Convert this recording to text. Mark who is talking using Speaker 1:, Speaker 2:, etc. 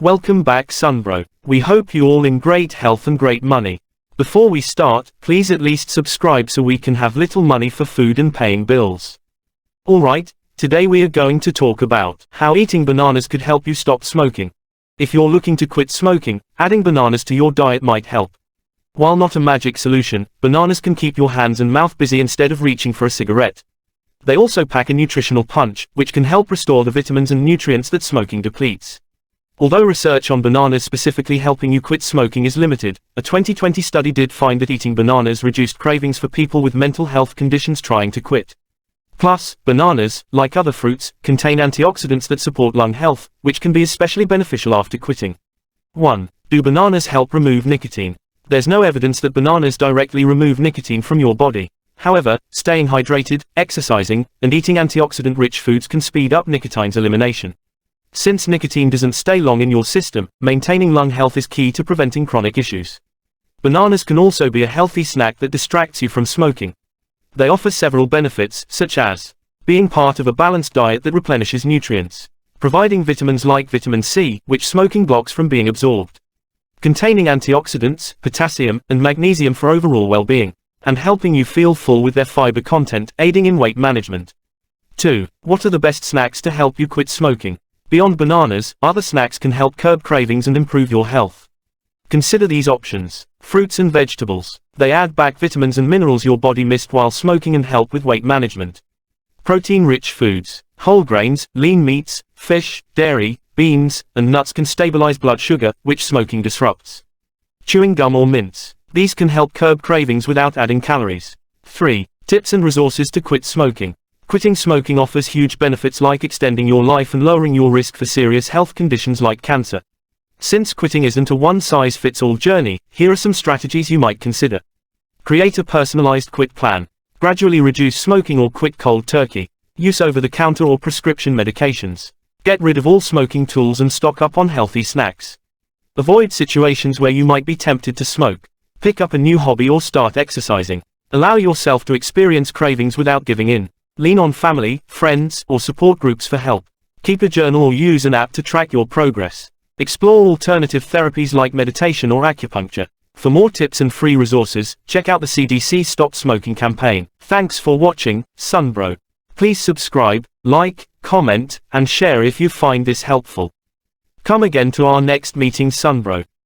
Speaker 1: Welcome back Sunbro. We hope you all in great health and great money. Before we start, please at least subscribe so we can have little money for food and paying bills. Alright, today we are going to talk about how eating bananas could help you stop smoking. If you're looking to quit smoking, adding bananas to your diet might help. While not a magic solution, bananas can keep your hands and mouth busy instead of reaching for a cigarette. They also pack a nutritional punch, which can help restore the vitamins and nutrients that smoking depletes. Although research on bananas specifically helping you quit smoking is limited, a 2020 study did find that eating bananas reduced cravings for people with mental health conditions trying to quit. Plus, bananas, like other fruits, contain antioxidants that support lung health, which can be especially beneficial after quitting. 1. Do bananas help remove nicotine? There's no evidence that bananas directly remove nicotine from your body. However, staying hydrated, exercising, and eating antioxidant-rich foods can speed up nicotine's elimination. Since nicotine doesn't stay long in your system, maintaining lung health is key to preventing chronic issues. Bananas can also be a healthy snack that distracts you from smoking. They offer several benefits, such as being part of a balanced diet that replenishes nutrients, providing vitamins like vitamin C, which smoking blocks from being absorbed, containing antioxidants, potassium, and magnesium for overall well-being, and helping you feel full with their fiber content, aiding in weight management. 2. What are the best snacks to help you quit smoking? Beyond bananas, other snacks can help curb cravings and improve your health. Consider these options. Fruits and vegetables. They add back vitamins and minerals your body missed while smoking and help with weight management. Protein-rich foods. Whole grains, lean meats, fish, dairy, beans, and nuts can stabilize blood sugar, which smoking disrupts. Chewing gum or mints. These can help curb cravings without adding calories. 3. Tips and resources to quit smoking. Quitting smoking offers huge benefits like extending your life and lowering your risk for serious health conditions like cancer. Since quitting isn't a one-size-fits-all journey, here are some strategies you might consider. Create a personalized quit plan. Gradually reduce smoking or quit cold turkey. Use over-the-counter or prescription medications. Get rid of all smoking tools and stock up on healthy snacks. Avoid situations where you might be tempted to smoke. Pick up a new hobby or start exercising. Allow yourself to experience cravings without giving in. Lean on family, friends, or support groups for help. Keep a journal or use an app to track your progress. Explore alternative therapies like meditation or acupuncture. For more tips and free resources, check out the CDC Stop Smoking campaign. Thanks for watching, Sunbro. Please subscribe, like, comment, and share if you find this helpful. Come again to our next meeting Sunbro.